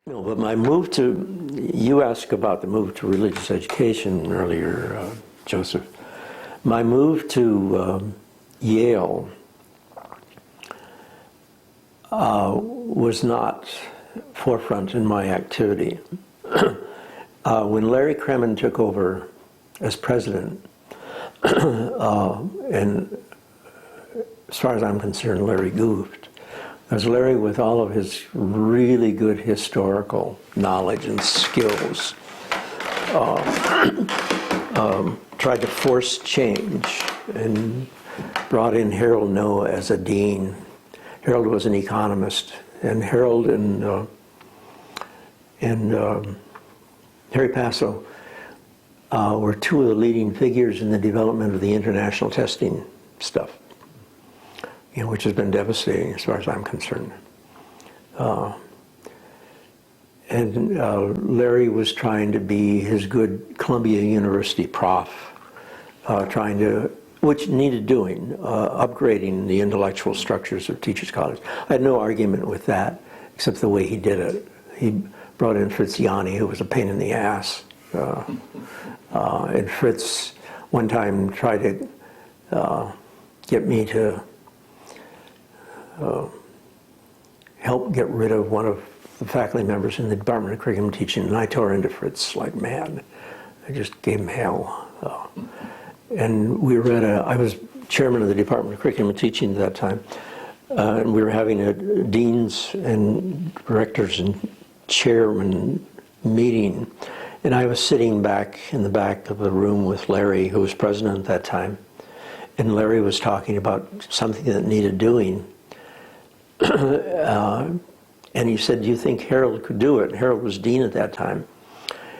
No, but my move to, you asked about the move to religious education earlier, Joseph. My move to Yale was not forefront in my activity. When Larry Kremen took over as president, and as far as I'm concerned, Larry goofed. As Larry, with all of his really good historical knowledge and skills, tried to force change and brought in Harold Noah as a dean. Harold was an economist, and Harold and Harry Passo were two of the leading figures in the development of the international testing stuff, which has been devastating as far as I'm concerned. Larry was trying to be his good Columbia University prof, which needed doing, upgrading the intellectual structures of Teachers College. I had no argument with that, except the way he did it. He brought in Fritz Yanni, who was a pain in the ass. And Fritz one time tried to get me to help get rid of one of the faculty members in the Department of Curriculum Teaching, and I tore into Fritz like mad. I just gave him hell. And we were I was chairman of the Department of Curriculum Teaching at that time, and we were having a deans and directors and chairman meeting, and I was sitting back in the back of the room with Larry, who was president at that time, and Larry was talking about something that needed doing. And he said, "Do you think Harold could do it?" Harold was dean at that time.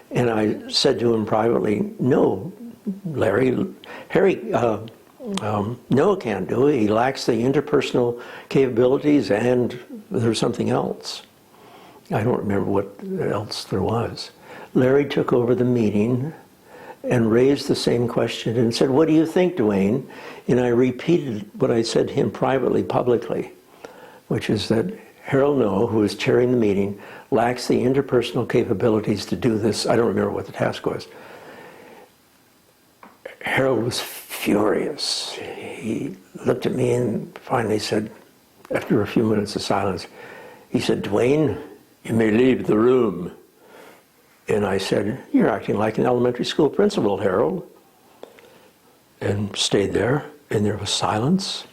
And I said to him privately, "No, Larry, Noah can't do it. He lacks the interpersonal capabilities, and there's something else." I don't remember what else there was. Larry took over the meeting and raised the same question and said, "What do you think, Dwayne?" And I repeated what I said to him privately, publicly, which is that Harold Noah, who was chairing the meeting, lacks the interpersonal capabilities to do this. I don't remember what the task was. Harold was furious. He looked at me and finally said, after a few minutes of silence, he said, "Dwayne, you may leave the room." And I said, "You're acting like an elementary school principal, Harold." And stayed there, and there was silence.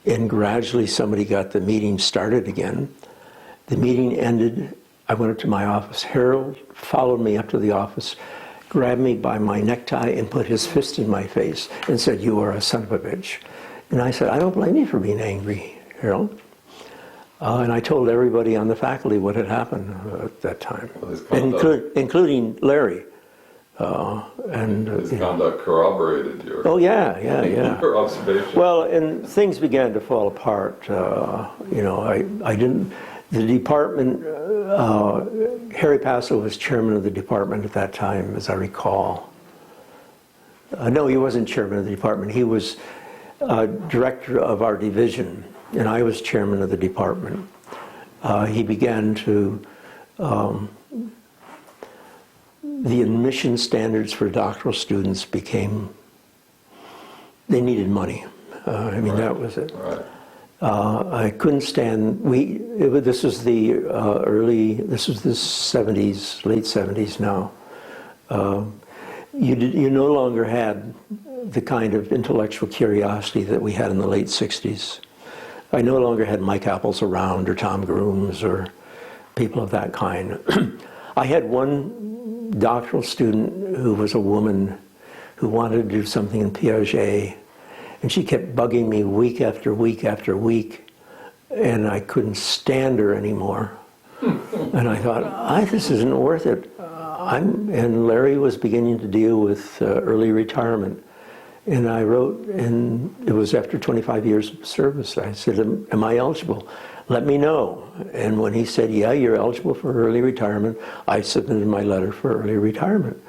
And gradually somebody got the meeting started again. The meeting ended. I went up to my office. Harold followed me up to the office, grabbed me by my necktie and put his fist in my face and said, "You are a son of a bitch." And I said, "I don't blame you for being angry, Harold." And I told everybody on the faculty what had happened at that time, including Larry. His conduct corroborated your, your observation. Well, and things began to fall apart. I didn't, the department, Harry Passo was chairman of the department at that time, as I recall. No, he wasn't chairman of the department. He was director of our division, and I was chairman of the department. He began to, the admission standards for doctoral students became, they needed money. That was it. Right. I couldn't stand, this was the this was the 70s, late 70s now. You no longer had the kind of intellectual curiosity that we had in the late 60s. I no longer had Mike Apples around, or Tom Grooms, or people of that kind. I had one doctoral student who was a woman who wanted to do something in Piaget, and she kept bugging me week after week after week, and I couldn't stand her anymore. And I thought, this isn't worth it. And Larry was beginning to deal with early retirement. And I wrote, and it was after 25 years of service, I said, "Am I eligible? Let me know." And when he said, "Yeah, you're eligible for early retirement," I submitted my letter for early retirement.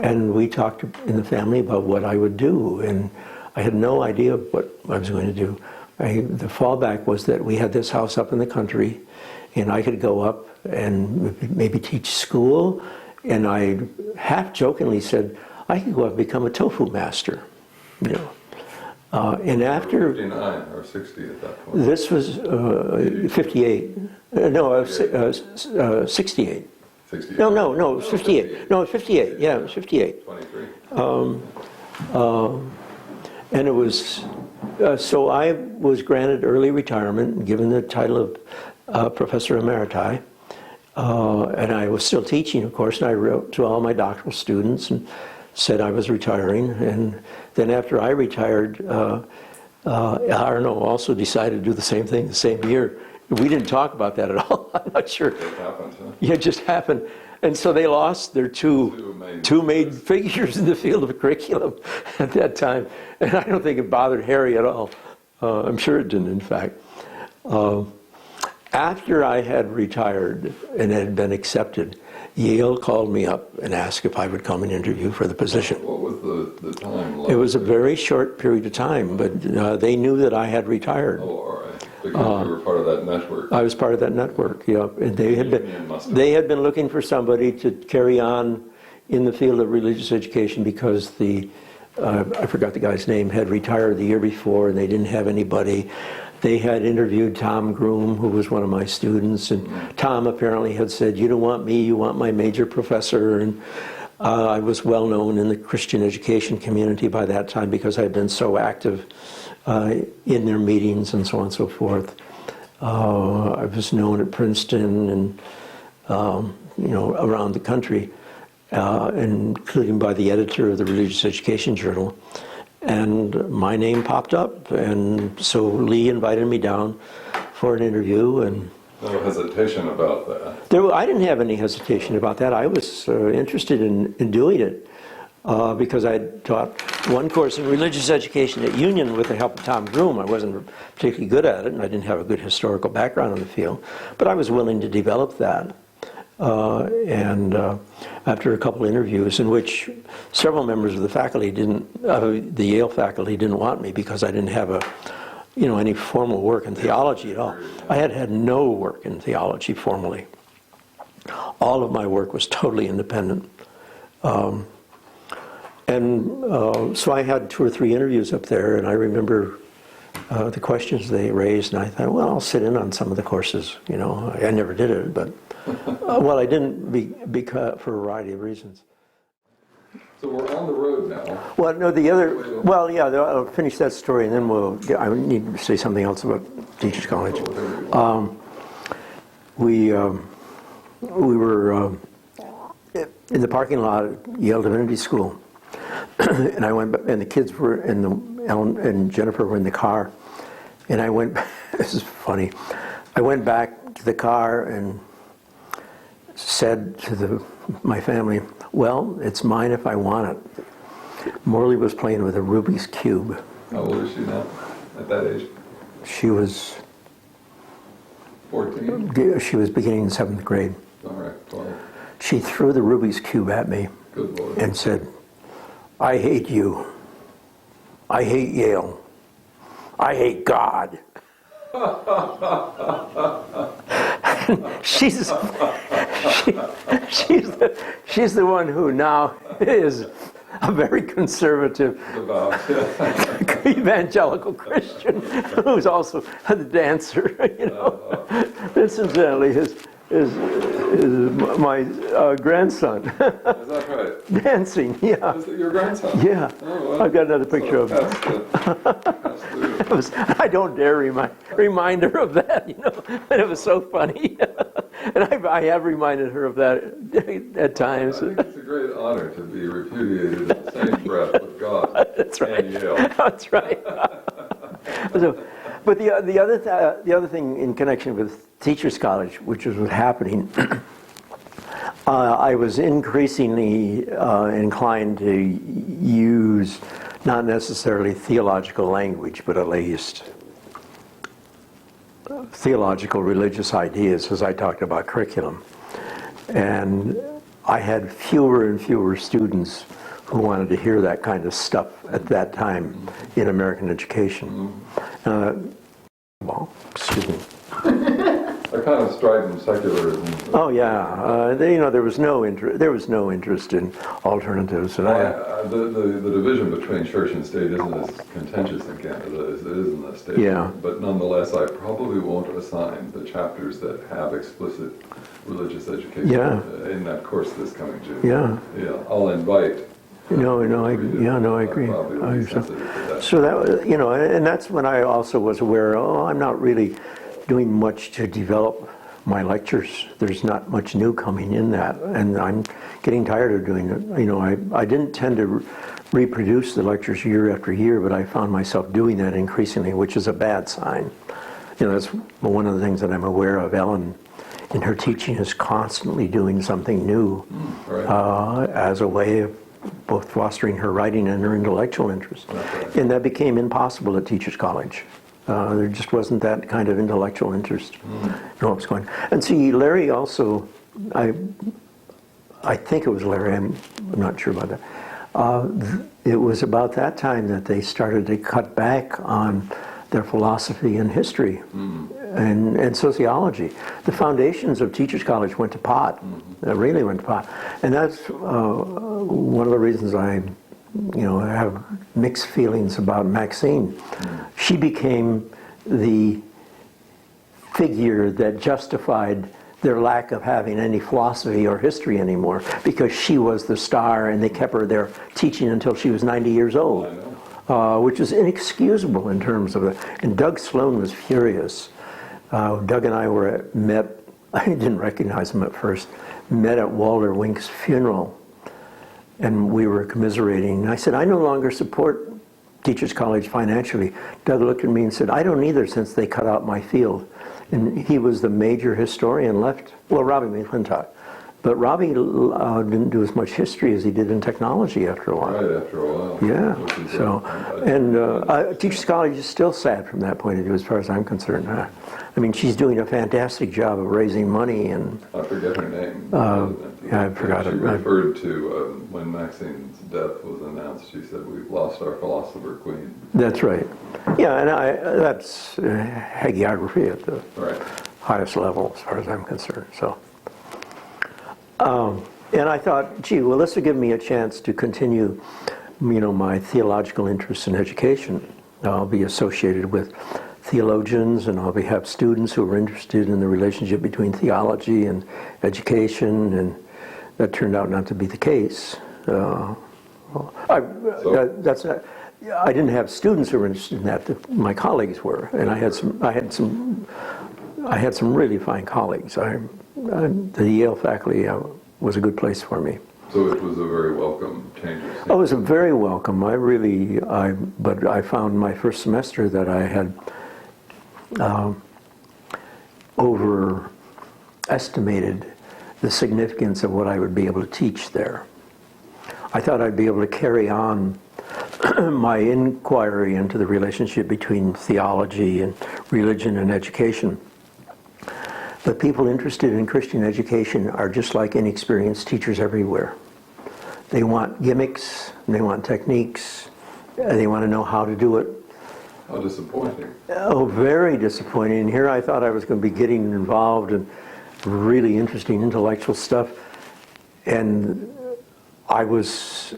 And we talked in the family about what I would do, and I had no idea what I was going to do. The fallback was that we had this house up in the country, and I could go up and maybe teach school, and I half jokingly said, I could go up and become a tofu master, you know. And after 59 or 60 at that point. this was 58, no, 68. 68. No, it was 58. No, it was 58. Yeah, it was 58. 23. And it was, so I was granted early retirement, given the title of Professor Emeriti. And I was still teaching, of course, and I wrote to all my doctoral students and said I was retiring. And then after I retired, Arno also decided to do the same thing the same year. We didn't talk about that at all. I'm not sure. It happened, huh? Yeah, it just happened. And so they lost their two main figures in the field of curriculum at that time. And I don't think it bothered Harry at all. I'm sure it didn't, in fact. After I had retired and had been accepted, Yale called me up and asked if I would come and interview for the position. What was the time like? It was a very short period of time, but they knew that I had retired. Oh, all right. Because you were part of that network. I was part of that network, yeah. And they had been looking for somebody to carry on in the field of religious education because I forgot the guy's name, had retired the year before and they didn't have anybody. They had interviewed Tom Groom, who was one of my students, and Tom apparently had said, you don't want me, you want my major professor. And I was well known in the Christian education community by that time because I had been so active in their meetings and so on and so forth. I was known at Princeton and around the country, including by the editor of the Religious Education Journal. And my name popped up, and so Lee invited me down for an interview. And no hesitation about that. I didn't have any hesitation about that. I was interested in doing it. Because I taught one course in religious education at Union with the help of Tom Groom. I wasn't particularly good at it, and I didn't have a good historical background in the field, but I was willing to develop that. After a couple interviews in which several members of the faculty the Yale faculty didn't want me because I didn't have any formal work in theology at all. I had no work in theology formally. All of my work was totally independent. So I had 2 or 3 interviews up there, and I remember the questions they raised, and I thought, well, I'll sit in on some of the courses. I never did it, but well, I didn't because for a variety of reasons. So we're on the road now. Well, no, I'll finish that story, and then I need to say something else about Teachers College. We were in the parking lot at Yale Divinity School. And I went, and the kids were Ellen and Jennifer were in the car, and I went. This is funny. I went back to the car and said to my family, "Well, it's mine if I want it." Morley was playing with a Rubik's cube. How old is she now? At that age? She was 14. She was beginning in 7th grade. All right, 12. She threw the Rubik's cube at me. Good Lord. And said, I hate you. I hate Yale. I hate God. she's the one who now is a very conservative evangelical Christian who's also a dancer. Incidentally, is my grandson. Is that right? Dancing, yeah. Is it your grandson? Yeah. Oh, well, I've got another picture of him. I don't dare remind her of that, and it was so funny. And I have reminded her of that at times. I think it's a great honor to be repudiated in the same breath with God. That's right. And Yale. That's right. But the other thing in connection with Teachers College, which was happening, I was increasingly inclined to use not necessarily theological language, but at least theological religious ideas as I talked about curriculum. And I had fewer and fewer students who wanted to hear that kind of stuff at that time in American education. Excuse me. A kind of strident secularism. Oh yeah, there was no interest in alternatives, and The division between church and state isn't as contentious in Canada as it is in the States. Yeah. But nonetheless, I probably won't assign the chapters that have explicit religious education in that course this coming June. Yeah. Yeah, I'll invite. I agree. Probably will be sensitive to that. So that was, and that's when I also was aware, I'm not really doing much to develop my lectures. There's not much new coming in that, and I'm getting tired of doing it. I didn't tend to reproduce the lectures year after year, but I found myself doing that increasingly, which is a bad sign. That's one of the things that I'm aware of. Ellen, in her teaching, is constantly doing something new as a way of both fostering her writing and her intellectual interest. Right. And that became impossible at Teachers College. There just wasn't that kind of intellectual interest in what was going on. And see, Larry also, I think it was Larry, I'm not sure about that. It was about that time that they started to cut back on their philosophy and history and sociology. The foundations of Teachers College went to pot. Really went to pot. And that's one of the reasons I have mixed feelings about Maxine. She became the figure that justified their lack of having any philosophy or history anymore, because she was the star and they kept her there teaching until she was 90 years old, which is inexcusable in terms of it. And Doug Sloan was furious. Doug and I met, I didn't recognize him at first, met at Walter Wink's funeral. And we were commiserating. I said, I no longer support Teachers College financially. Doug looked at me and said, I don't either, since they cut out my field. And he was the major historian left. Well, Robbie McClintock. But Robbie didn't do as much history as he did in technology after a while. Right, after a while. Yeah. So, and Teachers College is still sad from that point of view, as far as I'm concerned. I mean, she's doing a fantastic job of raising money, and I forget her name. I forgot she it. referred to when Maxine's death was announced. She said, "We've lost our philosopher queen." That's right. Yeah, and that's hagiography at the highest level, as far as I'm concerned. So, and I thought, gee, well, this will give me a chance to continue, my theological interest in education. I'll be associated with theologians, and I'll have students who are interested in the relationship between theology and education, and that turned out not to be the case. I didn't have students who were interested in that. My colleagues were, and I had some really fine colleagues. The Yale faculty was a good place for me. So it was a very welcome change of scene. Oh, it was a very welcome. But I found my first semester that I had overestimated the significance of what I would be able to teach there. I thought I'd be able to carry on my inquiry into the relationship between theology and religion and education. But people interested in Christian education are just like inexperienced teachers everywhere. They want gimmicks, and they want techniques, they want to know how to do it. How disappointing. Oh, very disappointing. Here I thought I was going to be getting involved in really interesting intellectual stuff, and I was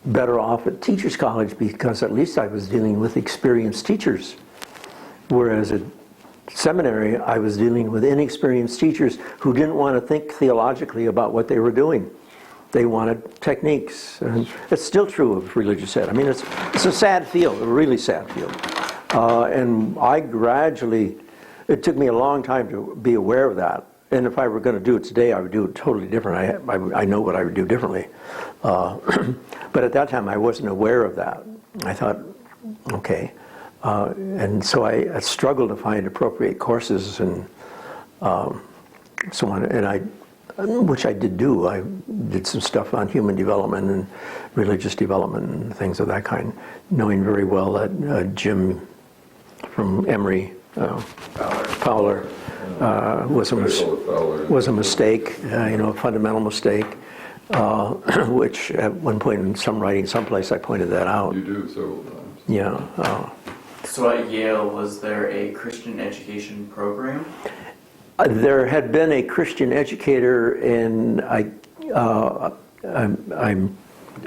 better off at Teachers College because at least I was dealing with experienced teachers, whereas at seminary I was dealing with inexperienced teachers who didn't want to think theologically about what they were doing. They wanted techniques. And it's still true of religious ed. I mean, it's a sad field, a really sad field. And I gradually, it took me a long time to be aware of that. And if I were going to do it today, I would do it totally different. I know what I would do differently. But at that time, I wasn't aware of that. I thought, okay. And so I struggled to find appropriate courses and so on. And which I did do. I did some stuff on human development and religious development and things of that kind, knowing very well that Jim from Emory, Fowler, was a mistake, a fundamental mistake, which at one point in some writing someplace I pointed that out. You do several times. Yeah. So at Yale, was there a Christian education program? There had been a Christian educator, and I'm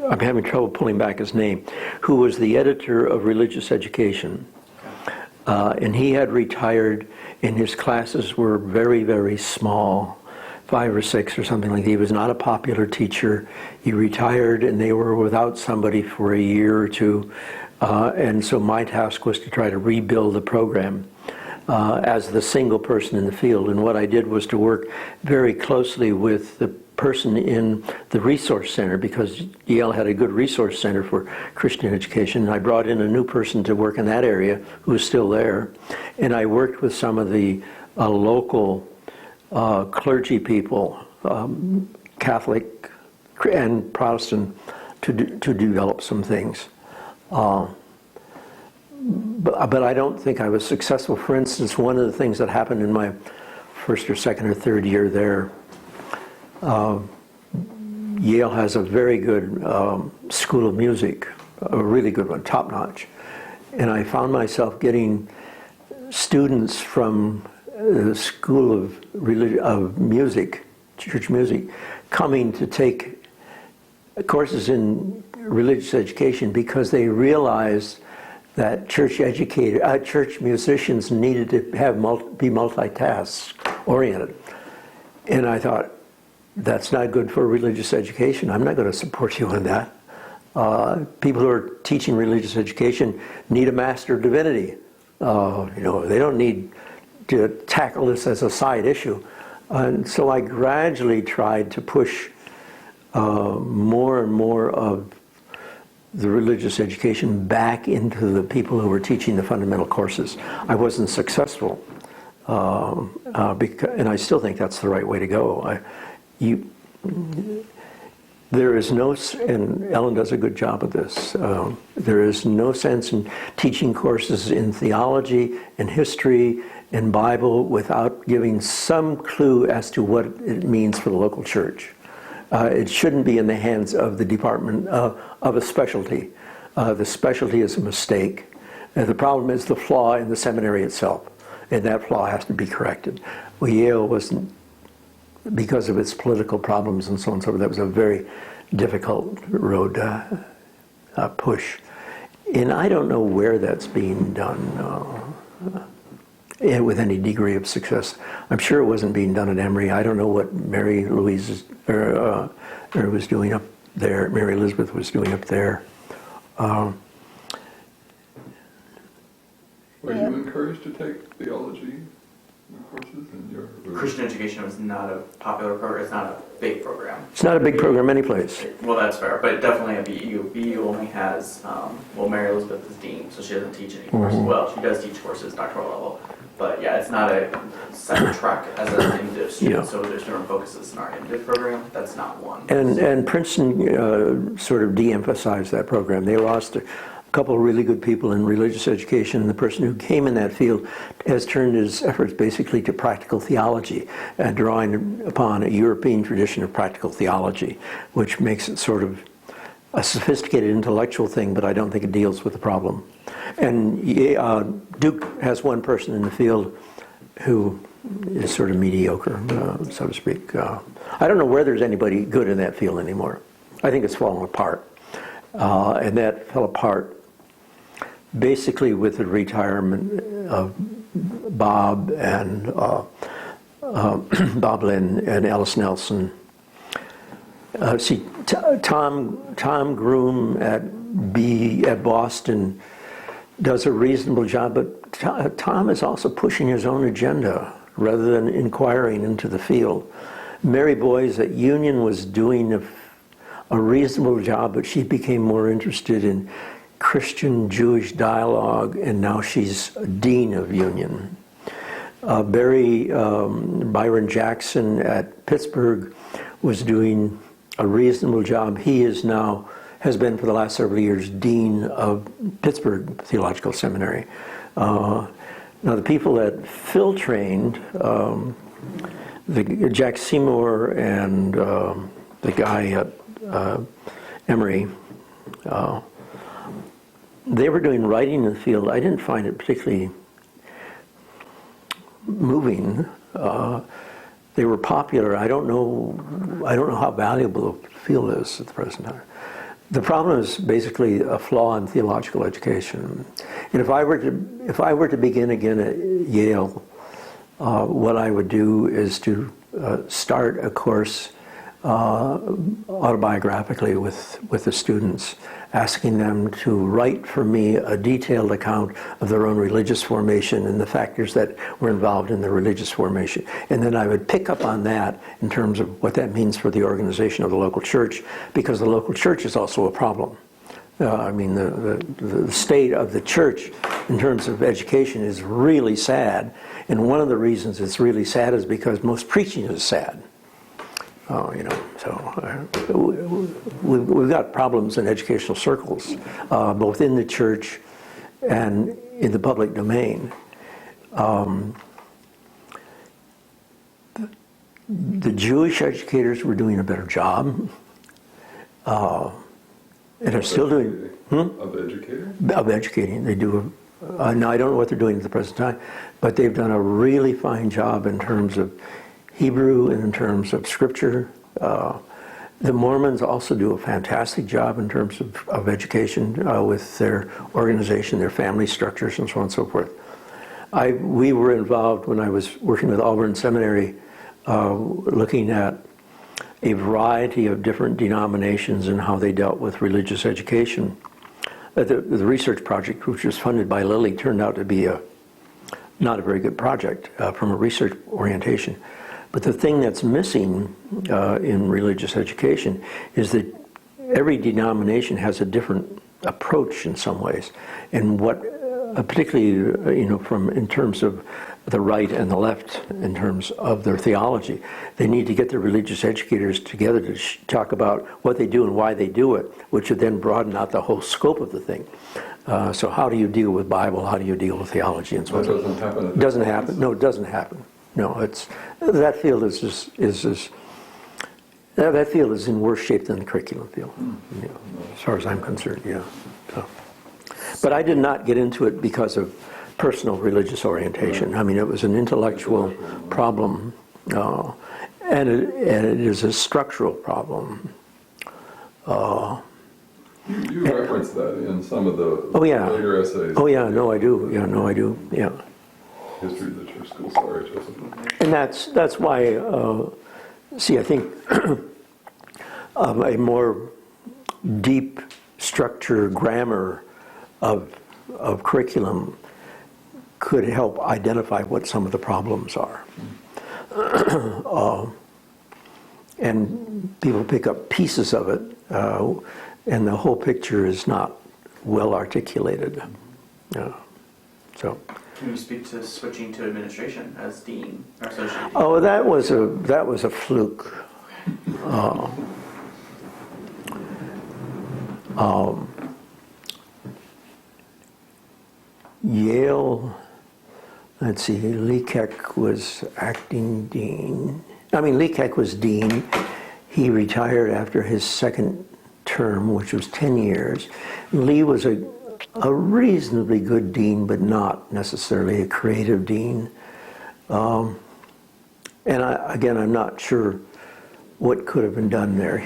having trouble pulling back his name, who was the editor of Religious Education. And he had retired, and his classes were very, very small, 5 or 6 or something like that. He was not a popular teacher. He retired, and they were without somebody for a year or two. And so my task was to try to rebuild the program as the single person in the field. And what I did was to work very closely with the person in the resource center, because Yale had a good resource center for Christian education. And I brought in a new person to work in that area who is still there. And I worked with some of the local clergy people, Catholic and Protestant, to develop some things. But I don't think I was successful. For instance, one of the things that happened in my first or second or third year there, Yale has a very good school of music, a really good one, top notch. And I found myself getting students from the School of Music, church music, coming to take courses in religious education because they realized that church musicians needed to be multitask oriented. And I thought, that's not good for religious education. I'm not going to support you in that. People who are teaching religious education need a master of divinity. They don't need to tackle this as a side issue. And so I gradually tried to push more and more of the religious education back into the people who were teaching the fundamental courses. I wasn't successful, and I still think that's the right way to go. There is no, and Ellen does a good job of this, there is no sense in teaching courses in theology and history and Bible without giving some clue as to what it means for the local church. It shouldn't be in the hands of the department of a specialty. The specialty is a mistake. The problem is the flaw in the seminary itself, and that flaw has to be corrected. Well, Yale wasn't, because of its political problems and so on and so forth, that was a very difficult road to push. And I don't know where that's being done with any degree of success. I'm sure it wasn't being done at Emory. I don't know what Mary Louise was doing up there. Mary Elizabeth was doing up there. Were you encouraged to take theology courses in your... Christian education was not a popular program. It's not a big program. It's not a big program anyplace. Well, that's fair, but definitely at BU. BU only has, Mary Elizabeth is dean, so she doesn't teach any courses. Mm-hmm. Well, she does teach courses, doctoral level, but yeah, it's not a set track as an MDiv student, Yeah. so there's different focuses in our MDiv program. That's not one. And Princeton sort of de-emphasized that program. They lost a couple of really good people in religious education, and the person who came in that field has turned his efforts basically to practical theology, drawing upon a European tradition of practical theology, which makes it sort of a sophisticated intellectual thing, but I don't think it deals with the problem. And Duke has one person in the field who is sort of mediocre, so to speak. I don't know where there's anybody good in that field anymore. I think it's fallen apart. And that fell apart basically with the retirement of Bob and Bob Lynn and Ellis Nelson. Tom Groom at Boston does a reasonable job, but Tom is also pushing his own agenda rather than inquiring into the field. Mary Boyes at Union was doing a reasonable job, but she became more interested in Christian-Jewish dialogue, and now she's dean of Union. Byron Jackson at Pittsburgh was doing a reasonable job. He has been for the last several years dean of Pittsburgh Theological Seminary. Now the that Phil trained, Jack Seymour and the guy at Emory, they were doing writing in the field. I didn't find it particularly moving. They were popular. I don't know how valuable the field is at the present time. The problem is basically a flaw in theological education. And if I were to begin again at Yale, what I would do is to start a course autobiographically with the students, asking them to write for me a detailed account of their own religious formation and the factors that were involved in their religious formation. And then I would pick up on that in terms of what that means for the organization of the local church, because the local church is also a problem. I mean, the state of the church in terms of education is really sad. And one of the reasons it's really sad is because most preaching is sad. We've got problems in educational circles, both in the church and in the public domain. The Jewish educators were doing a better job, and are still doing. Of educating? Of educating. They do. Now, I don't know what they're doing at the present time, but they've done a really fine job in terms of Hebrew and in terms of Scripture. The Mormons also do a fantastic job in terms of education with their organization, their family structures, and so on and so forth. We were involved when I was working with Auburn Seminary, looking at a variety of different denominations and how they dealt with religious education. The research project, which was funded by Lilly, turned out to be not a very good project from a research orientation. But the thing that's missing in religious education is that every denomination has a different approach in some ways, and what, particularly in terms of the right and the left, in terms of their theology, they need to get their religious educators together to talk about what they do and why they do it, which would then broaden out the whole scope of the thing. So how do you deal with Bible? How do you deal with theology and so on? That doesn't happen. It doesn't happen. No, it doesn't happen. No, that field is that field is in worse shape than the curriculum field, as far as I'm concerned. Yeah. So. But I did not get into it because of personal religious orientation. I mean, it was an intellectual problem, and it is a structural problem. You referenced that in some of the later essays. Oh yeah, no, I do. Yeah, no, I do. Yeah. History of the church school. Sorry, Joseph. And that's why. I think a more deep structure grammar of curriculum could help identify what some of the problems are. And people pick up pieces of it, and the whole picture is not well articulated. So. Can you speak to switching to administration as dean or associate dean? Oh, that was a fluke. Yale, let's see, Lee Keck was acting dean. Lee Keck was dean. He retired after his second term, which was 10 years. Lee was a reasonably good dean, but not necessarily a creative dean. And I'm not sure what could have been done there.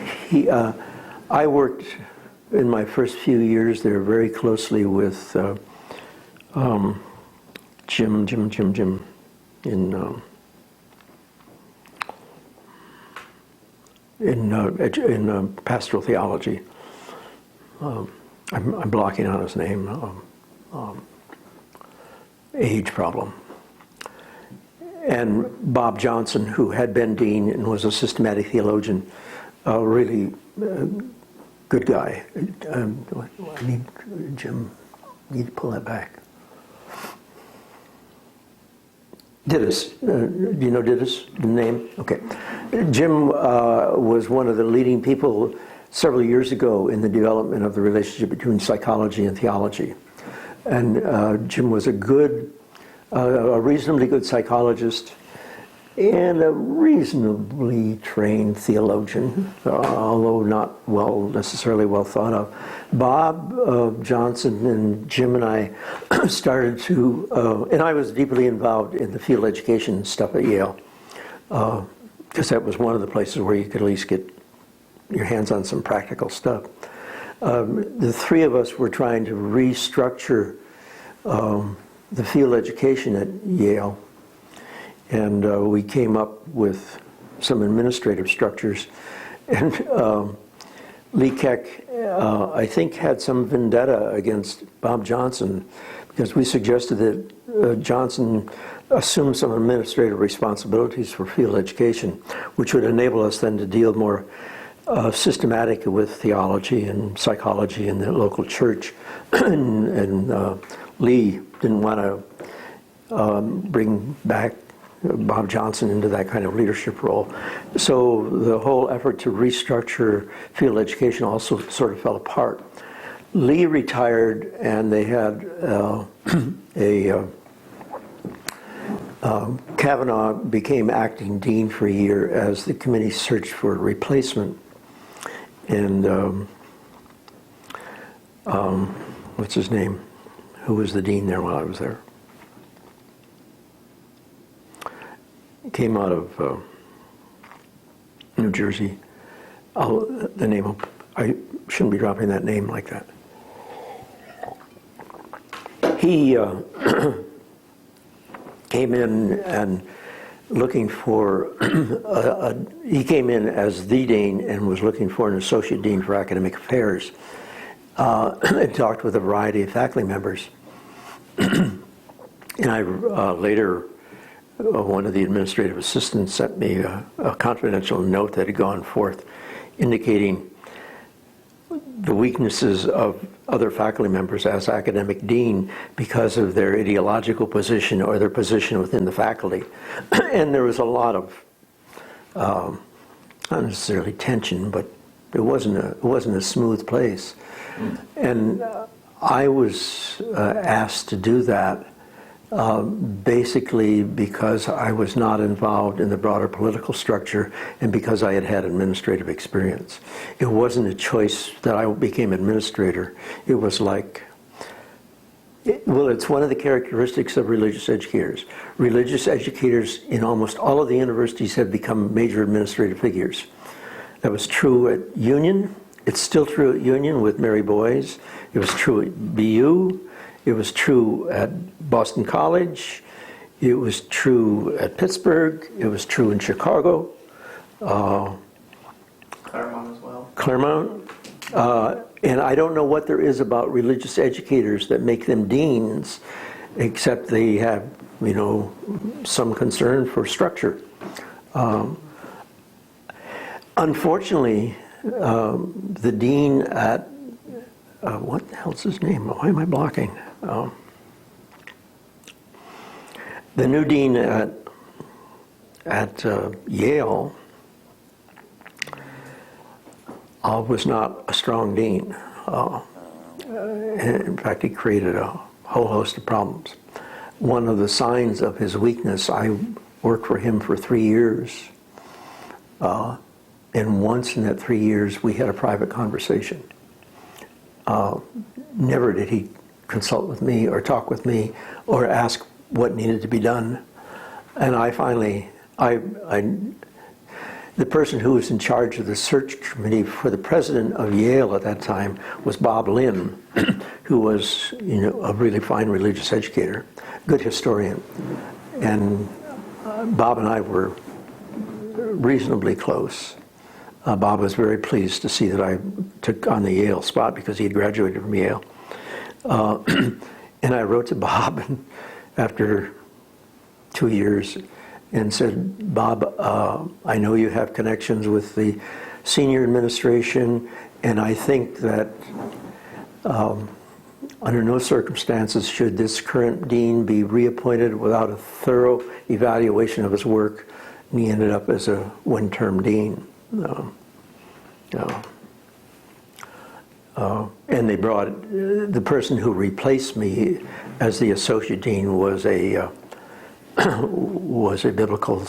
I worked in my first few years there very closely with Jim in pastoral theology. I'm blocking on his name. Age problem. And Bob Johnson, who had been dean and was a systematic theologian, really good guy. I need Jim. Need to pull that back. Didas. Do you know Didas, the name? Okay. Jim was one of the leading people several years ago in the development of the relationship between psychology and theology. And Jim was a reasonably good psychologist, and a reasonably trained theologian, although not necessarily well thought of. Bob Johnson and Jim and I started to, and I was deeply involved in the field education stuff at Yale, because that was one of the places where you could at least get your hands on some practical stuff. The three of us were trying to restructure the field education at Yale, and we came up with some administrative structures. And Lee Keck, I think, had some vendetta against Bob Johnson because we suggested that Johnson assume some administrative responsibilities for field education, which would enable us then to deal more systematic with theology and psychology in the local church. and Lee didn't want to bring back Bob Johnson into that kind of leadership role. So the whole effort to restructure field education also sort of fell apart. Lee retired, and they had Kavanaugh became acting dean for a year as the committee searched for a replacement. And what's his name? Who was the dean there while I was there? He came out of New Jersey. The name, I shouldn't be dropping that name like that. He came in and looking for, he came in as the dean and was looking for an associate dean for academic affairs. And talked with a variety of faculty members. And I later, one of the administrative assistants sent me a confidential note that had gone forth indicating the weaknesses of other faculty members as academic dean because of their ideological position or their position within the faculty. And there was a lot of, not necessarily tension, but it wasn't a smooth place. And I was asked to do that basically because I was not involved in the broader political structure and because I had had administrative experience. It wasn't a choice that I became administrator. It was like, it's one of the characteristics of religious educators. Religious educators in almost all of the universities have become major administrative figures. That was true at Union. It's still true at Union with Mary Boyes. It was true at BU. It was true at Boston College. It was true at Pittsburgh. It was true in Chicago. Claremont as well. Claremont. And I don't know what there is about religious educators that make them deans, except they have, some concern for structure. Unfortunately, the dean at, what the hell's his name? Why am I blocking? The new dean at Yale was not a strong dean. In fact, he created a whole host of problems. One of the signs of his weakness, I worked for him for 3 years. And once in that 3 years, we had a private conversation. Never did he consult with me or talk with me or ask what needed to be done. And I finally, the person who was in charge of the search committee for the president of Yale at that time was Bob Lynn, who was, a really fine religious educator, good historian. And Bob and I were reasonably close. Bob was very pleased to see that I took on the Yale spot because he had graduated from Yale. And I wrote to Bob after 2 years and said, Bob, I know you have connections with the senior administration, and I think that under no circumstances should this current dean be reappointed without a thorough evaluation of his work. And he ended up as a one-term dean. And they brought, the person who replaced me as the associate dean was a was a biblical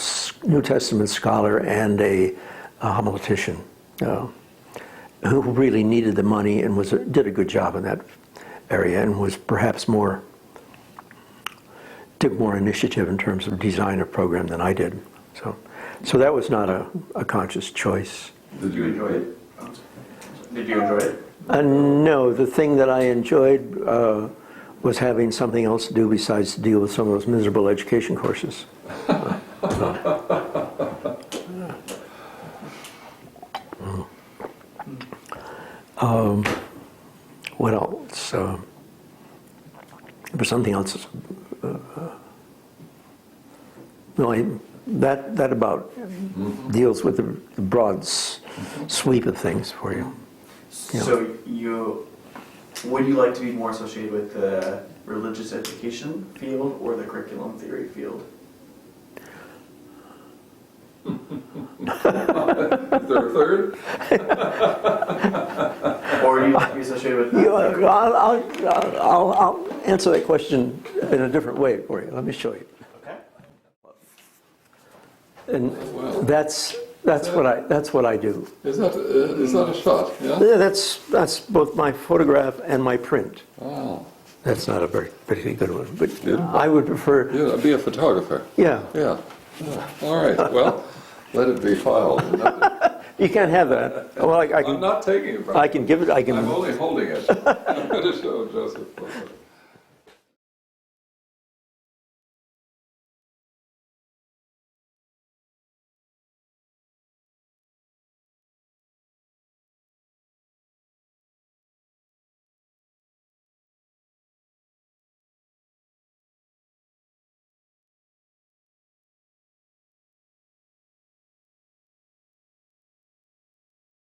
New Testament scholar and a homiletician who really needed the money and did a good job in that area and was perhaps took more initiative in terms of design of program than I did. So that was not a conscious choice. Did you enjoy it? Did you enjoy it? No, the thing that I enjoyed was having something else to do besides to deal with some of those miserable education courses. What else? There was something else. That about deals with the broad sweep of things for you. Yeah. So would you like to be more associated with the religious education field or the curriculum theory field? Is there a third? Or would you like to be associated with I'll answer that question in a different way for you. Let me show you. Okay. And Well, that's what I do. is that a shot? Yeah. Yeah, that's both my photograph and my print. Wow. That's not a very particularly good one, but Yeah. I would prefer. Yeah, be a photographer. Yeah, Yeah. All right. Well, let it be filed. you can't have that. Well, I I'm can. not taking it from I can give it. I I'm can. only holding it. I'm going to show Joseph.